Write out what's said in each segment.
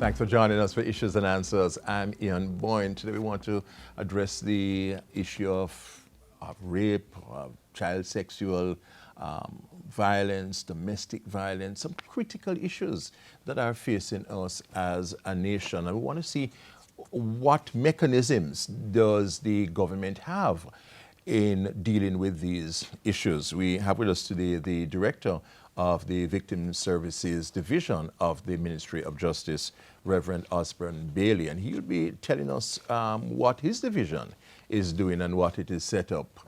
Thanks for joining us for Issues and Answers. I'm Ian Boyne. Today we want to address the issue of rape, child sexual violence, domestic violence, some critical issues that are facing us as a nation. And we want to see what mechanisms does the government have in dealing with these issues. We have with us today the Director of the Victim Services Division of the Ministry of Justice, Reverend Osborne Bailey, and he'll be telling us what his division is doing and what it is set up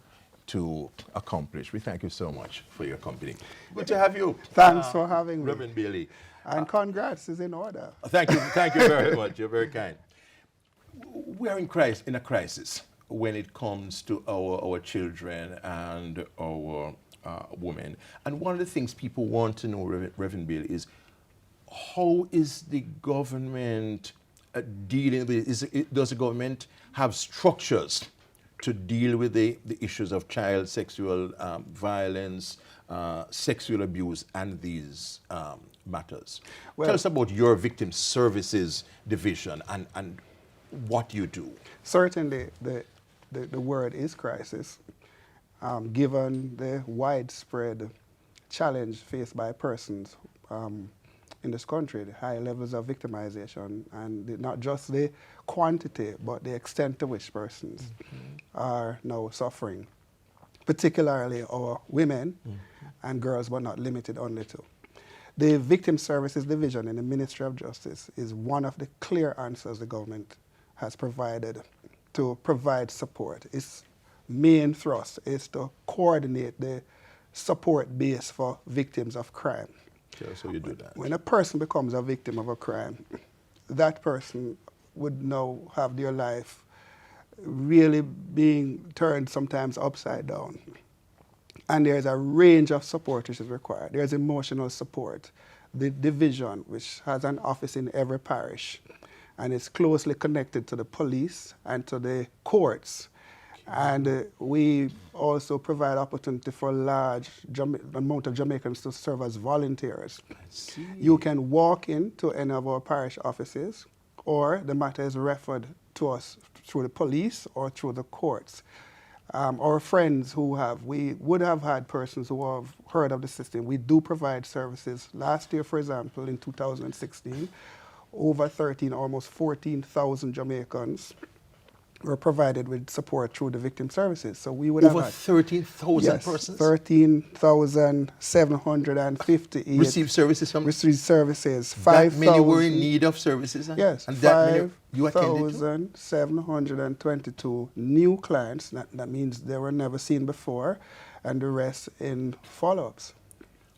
to accomplish. We thank you so much for your company. Good to have you. Thanks for having me. Reverend Bailey. And congrats is in order. Thank you very much. You're very kind. We are in a crisis when it comes to our children and our women. And one of the things people want to know, Reverend Bailey, is how is the government dealing with, does the government have structures to deal with the issues of child sexual violence, sexual abuse, and these matters? Well, tell us about your Victim Services Division and what you do. Certainly, the word is crisis, given the widespread challenge faced by persons in this country, the high levels of victimization, and not just the quantity, but the extent to which persons are now suffering, particularly our women and girls, but not limited only to. The Victim Services Division in the Ministry of Justice is one of the clear answers the government has provided to provide support. Its main thrust is to coordinate the support base for victims of crime. Okay, so you do that. When a person becomes a victim of a crime, that person would now have their life really being turned sometimes upside down. And there's a range of support which is required. There's emotional support. The division, which has an office in every parish, and it's closely connected to the police and to the courts. And we also provide opportunity for a large amount of Jamaicans to serve as volunteers. I see. You can walk into any of our parish offices, or the matter is referred to us through the police or through the courts. Our friends we would have had persons who have heard of the system. We do provide services. Last year, for example, in 2016, over almost 14,000 Jamaicans were provided with support through the victim services. So we would over have 13,000 persons? 13,758 received services from? Received services. That many were in need of services? Yes. And that many you attended to? 5,722 new clients. That means they were never seen before, and the rest in follow-ups.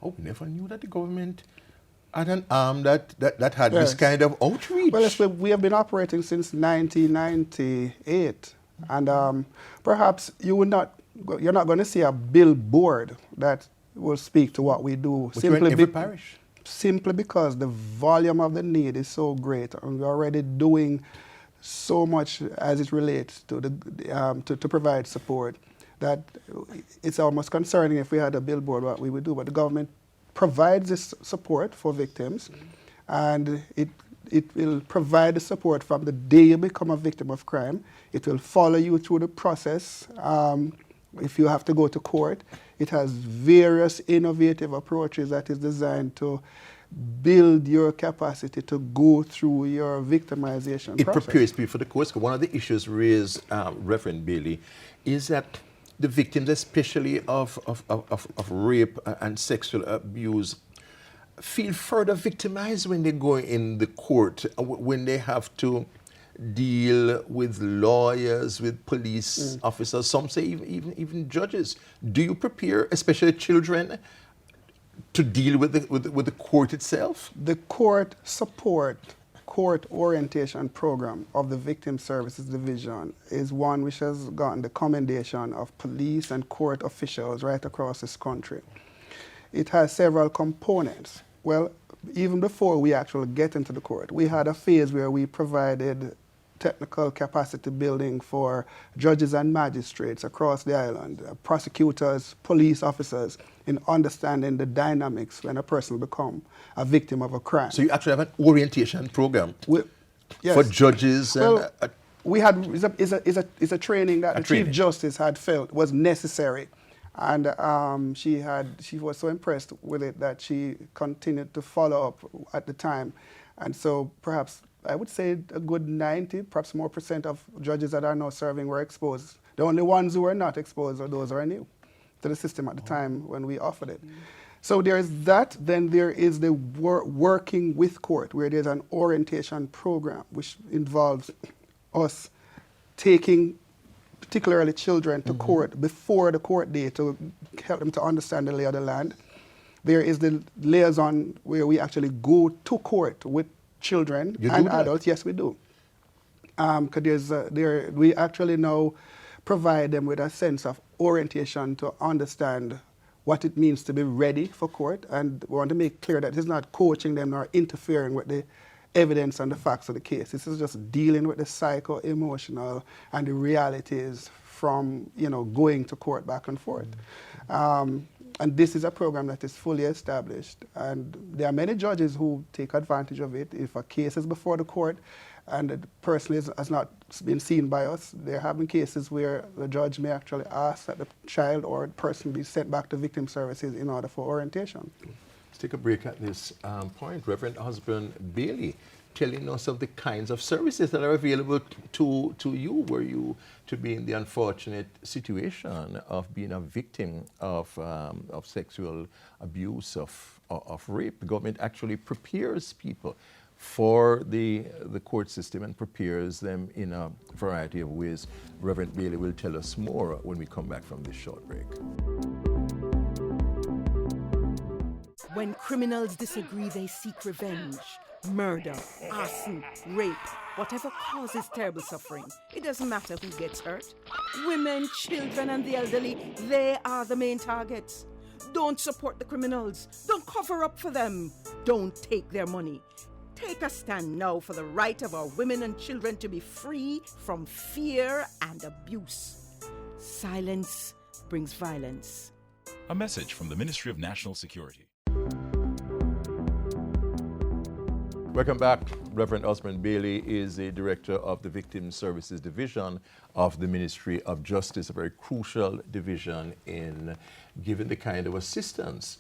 Oh, we never knew that the government had an arm that had this kind of outreach. Well, we have been operating since 1998, and perhaps you're not going to see a billboard that will speak to what we do. But you're in every parish. Simply because the volume of the need is so great, and we're already doing so much as it relates to to provide support that it's almost concerning if we had a billboard what we would do. But the government provides this support for victims, and it will provide the support from the day you become a victim of crime. It will follow you through the process. If you have to go to court, it has various innovative approaches that is designed to build your capacity to go through your victimization process. It prepares people for the courts. One of the issues raised, Reverend Bailey, is that the victims, especially of rape and sexual abuse, feel further victimized when they go in the court, when they have to deal with lawyers, with police officers, some say even judges. Do you prepare, especially children, to deal with the court itself? The court orientation program of the Victim Services Division is one which has gotten the commendation of police and court officials right across this country. It has several components. Well, even before we actually get into the court, we had a phase where we provided technical capacity building for judges and magistrates across the island, prosecutors, police officers, in understanding the dynamics when a person becomes a victim of a crime. So you actually have an orientation program Yes. for judges and Well, we had is a training that the Chief Justice had felt was necessary, and she was so impressed with it that she continued to follow up at the time, and so perhaps I would say a good 90, perhaps more % of judges that are now serving were exposed. The only ones who were not exposed are those who are new to the system at the time when we offered it. So there's that. Then there is the working with court, where there's an orientation program which involves us taking particularly children to court before the court day to help them to understand the lay of the land. There is the liaison where we actually go to court with children and adults. Yes, we do. Because we actually now provide them with a sense of orientation to understand what it means to be ready for court, and we want to make clear that it's not coaching them nor interfering with the evidence and the facts of the case. This is just dealing with the psycho-emotional and the realities from going to court back and forth. And this is a program that is fully established, and there are many judges who take advantage of it. If a case is before the court and the person has not been seen by us, there have been cases where the judge may actually ask that the child or the person be sent back to victim services in order for orientation. Let's take a break at this point. Reverend Husband Bailey, telling us of the kinds of services that are available to you were you to be in the unfortunate situation of being a victim of sexual abuse, of rape. The government actually prepares people for the court system and prepares them in a variety of ways. Reverend Bailey will tell us more when we come back from this short break. When criminals disagree, they seek revenge. Murder, arson, rape, whatever causes terrible suffering. It doesn't matter who gets hurt. Women, children, and the elderly, they are the main targets. Don't support the criminals. Don't cover up for them. Don't take their money. Take a stand now for the right of our women and children to be free from fear and abuse. Silence brings violence. A message from the Ministry of National Security. Welcome back. Reverend Osmond Bailey is the Director of the Victim Services Division of the Ministry of Justice, a very crucial division in giving the kind of assistance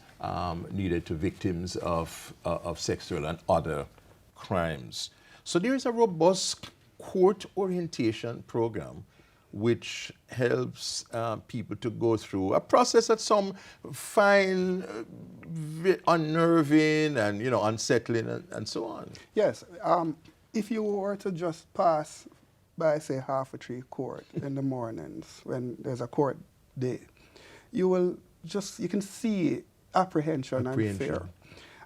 needed to victims of sexual and other crimes. So there is a robust court orientation program which helps people to go through a process that some find unnerving and unsettling and so on. Yes, if you were to just pass by, say, Half a Tree Court in the mornings when there's a court day, you can see apprehension and fear.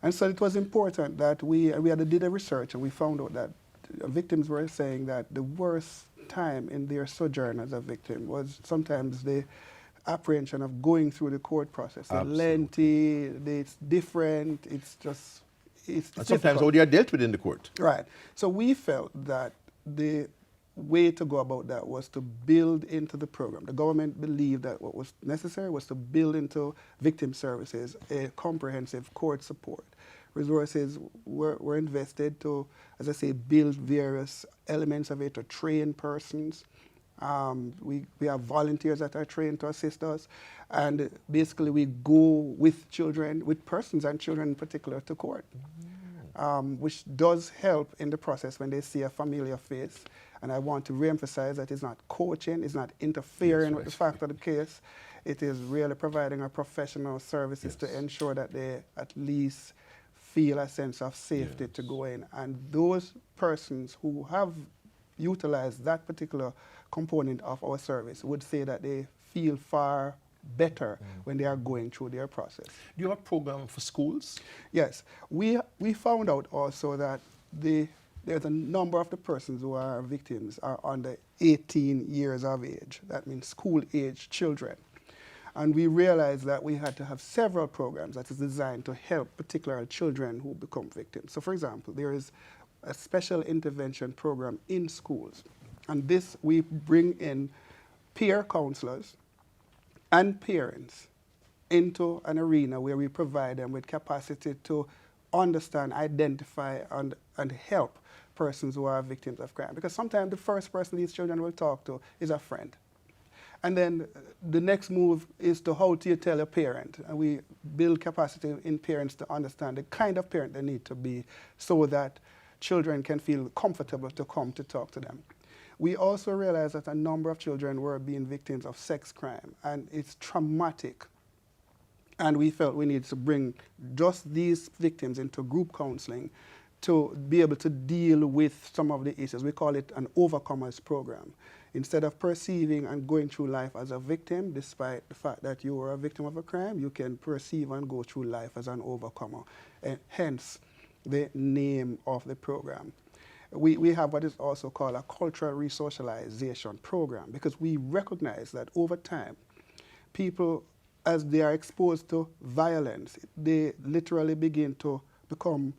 And so it was important that we did a research, and we found out that victims were saying that the worst time in their sojourn as a victim was sometimes the apprehension of going through the court process. It's lengthy, it's different, it's sometimes how they are dealt with in the court. Right. So we felt that the way to go about that was to build into the program. The government believed that what was necessary was to build into victim services a comprehensive court support. Resources were invested to, as I say, build various elements of it, to train persons. We have volunteers that are trained to assist us, and basically we go with children, with persons and children in particular, to court, which does help in the process when they see a familiar face. And I want to reemphasize that it's not coaching, it's not interfering with the fact of the case. It is really providing a professional services to ensure that they at least feel a sense of safety to go in. And those persons who have utilized that particular component of our service would say that they feel far better when they are going through their process. Do you have a program for schools? Yes. We found out also that there's a number of the persons who are victims are under 18 years of age. That means school-age children. And we realized that we had to have several programs that is designed to help particular children who become victims. So for example, there is a special intervention program in schools. And this, we bring in peer counselors and parents into an arena where we provide them with capacity to understand, identify, and help persons who are victims of crime. Because sometimes the first person these children will talk to is a friend. And then the next move is to how do you tell a parent. And we build capacity in parents to understand the kind of parent they need to be so that children can feel comfortable to come to talk to them. We also realize that a number of children were being victims of sex crime, and it's traumatic. And we felt we needed to bring just these victims into group counseling to be able to deal with some of the issues. We call it an overcomers program. Instead of perceiving and going through life as a victim, despite the fact that you were a victim of a crime, you can perceive and go through life as an overcomer, and hence the name of the program. We have what is also called a cultural resocialization program, because we recognize that over time, people, as they are exposed to violence, they literally begin to become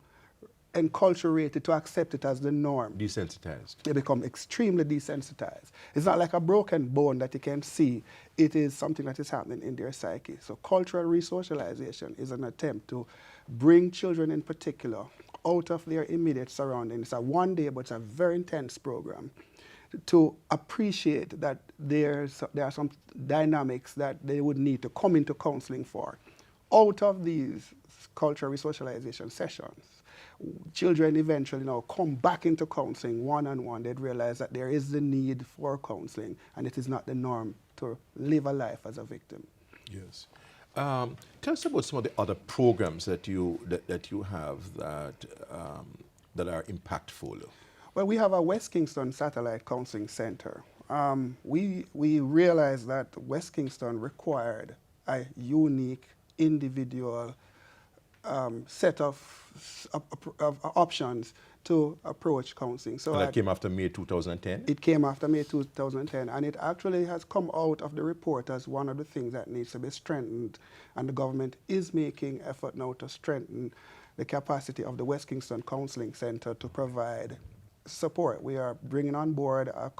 enculturated to accept it as the norm. Desensitized. They become extremely desensitized. It's not like a broken bone that you can see. It is something that is happening in their psyche. So cultural resocialization is an attempt to bring children in particular out of their immediate surroundings. It's a one day, but it's a very intense program to appreciate that there are some dynamics that they would need to come into counseling for. Out of these cultural resocialization sessions, children eventually now come back into counseling one-on-one. They'd realize that there is the need for counseling, and it is not the norm to live a life as a victim. Yes. Tell us about some of the other programs that you have that are impactful. Well, we have a West Kingston Satellite Counseling Center. We realized that West Kingston required a unique, individual set of options to approach counseling. So and that came after May 2010? It came after May 2010, and it actually has come out of the report as one of the things that needs to be strengthened, and the government is making effort now to strengthen the capacity of the West Kingston Counseling Center to provide support. We are bringing on board a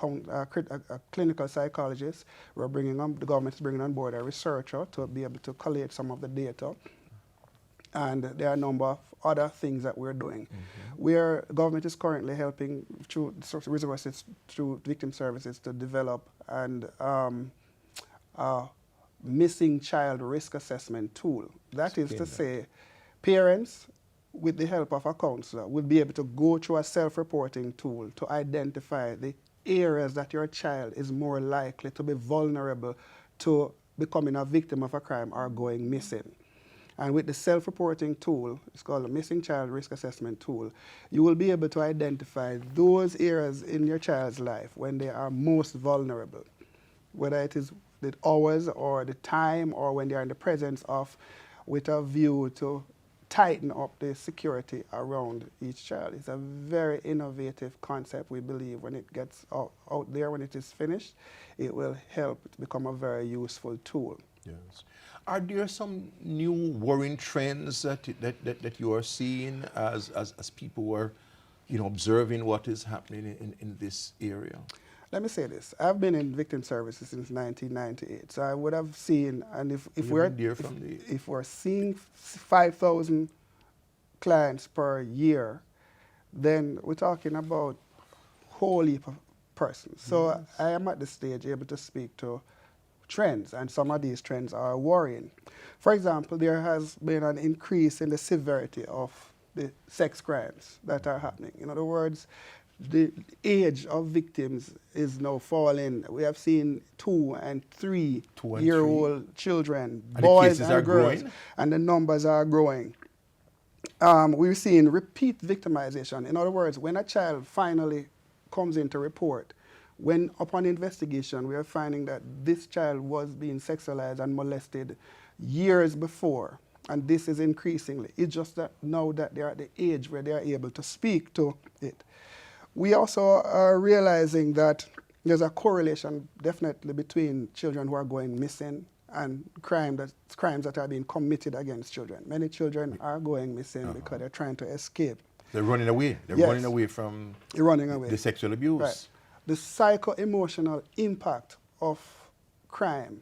clinical psychologist. The government is bringing on board a researcher to be able to collate some of the data. And there are a number of other things that we're doing. Where government is currently helping through resources, through victim services, to develop and missing child risk assessment tool. That is to say, parents, with the help of a counselor, will be able to go through a self-reporting tool to identify the areas that your child is more likely to be vulnerable to becoming a victim of a crime or going missing. And with the self-reporting tool, it's called a Missing Child Risk Assessment tool, you will be able to identify those areas in your child's life when they are most vulnerable, whether it is the hours or the time or when they are in the presence of, with a view to tighten up the security around each child. It's a very innovative concept, we believe. When it gets out there, when it is finished, it will help it become a very useful tool. Yes. Are there some new worrying trends that you are seeing as people were, observing what is happening in this area? Let me say this. I've been in victim services since 1998, so I would have seen, and if we're seeing 5,000 clients per year, then we're talking about a whole heap of persons. So I am at this stage able to speak to trends, and some of these trends are worrying. For example, there has been an increase in the severity of the sex crimes that are happening. In other words, the age of victims is now falling. We have seen 2- and 3-year-old children, boys and girls, growing, and the numbers are growing. We're seeing repeat victimization. In other words, when a child finally comes in to report, when upon investigation we are finding that this child was being sexualized and molested years before, and this is increasingly. It's just that now that they're at the age where they are able to speak to it. We also are realizing that there's a correlation definitely between children who are going missing and crimes that are being committed against children. Many children are going missing because they're trying to escape. They're running away. They're Yes. running away from You're running away. the sexual abuse. Right. The psycho-emotional impact of crime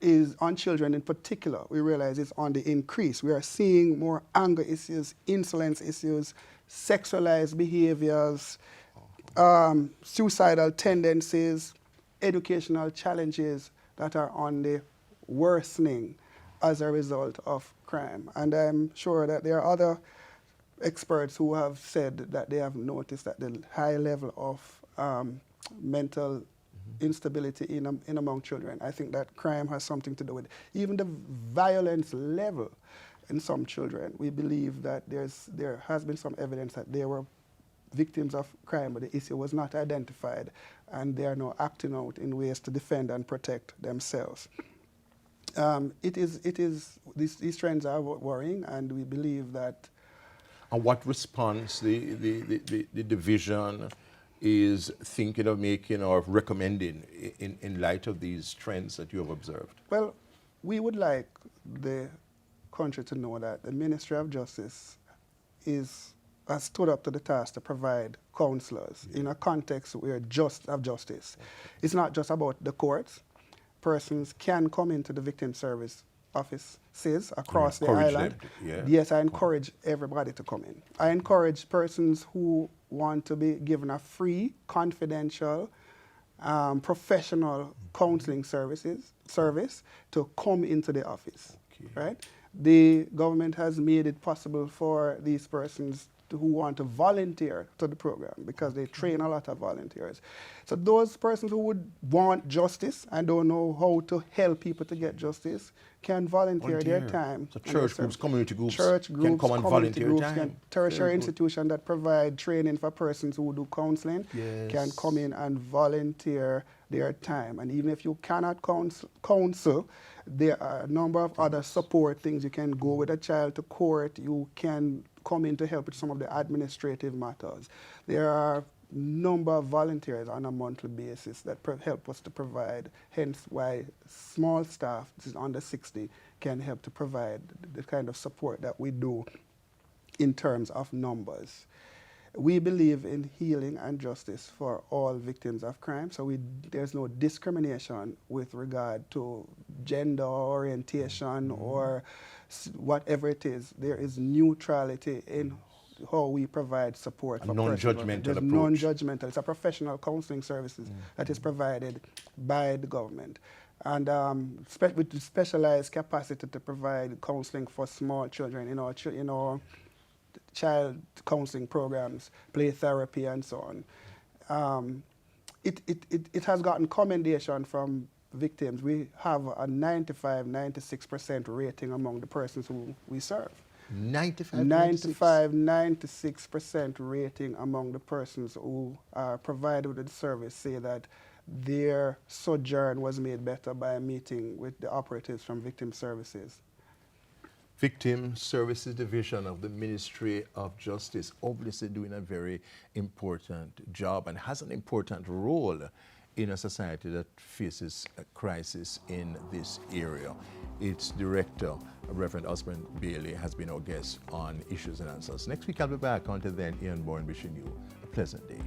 is on children in particular. We realize it's on the increase. We are seeing more anger issues, insolence issues, sexualized behaviors, suicidal tendencies, educational challenges that are on the worsening as a result of crime. And I'm sure that there are other experts who have said that they have noticed that the high level of mental instability in among children. I think that crime has something to do with it. Even the violence level in some children. We believe that there has been some evidence that they were victims of crime, but the issue was not identified, and they are now acting out in ways to defend and protect themselves. These trends are worrying, and we believe that. And what response the division is thinking of making or recommending in light of these trends that you have observed? Well, we would like the country to know that the Ministry of Justice has stood up to the task to provide counselors in a context where of justice. It's not just about the courts. Persons can come into the victim service offices across the island. Yes, I encourage everybody to come in. I encourage persons who want to be given a free, confidential, professional counseling service to come into the office. Right? The government has made it possible for these persons who want to volunteer to the program because they train a lot of volunteers. So those persons who would want justice and don't know how to help people to get justice can volunteer their time. So church groups, community groups, can come and volunteer time. Tertiary institutions that provide training for persons who do counseling can come in and volunteer their time. And even if you cannot counsel, there are a number of other support things. You can go with a child to court. You can come in to help with some of the administrative matters. There are a number of volunteers on a monthly basis that help us to provide, hence why small staff, this is under 60, can help to provide the kind of support that we do in terms of numbers. We believe in healing and justice for all victims of crime, so there's no discrimination with regard to gender orientation or whatever it is. There is neutrality in how we provide support for non-judgmental approach. Non-judgmental. It's a professional counseling services that is provided by the government. And with specialized capacity to provide counseling for small children in our child counseling programs, play therapy, and so on. It has gotten commendation from victims. We have a 95-96% rating among the persons who we serve. 95-96% rating among the persons who are provided with the service say that their sojourn was made better by a meeting with the operatives from victim services. Victim Services Division of the Ministry of Justice, obviously doing a very important job and has an important role in a society that faces a crisis in this area. Its director, Reverend Osman Bailey, has been our guest on Issues and Answers. Next week I'll be back. Until then, Ian Bourne wishing you a pleasant day.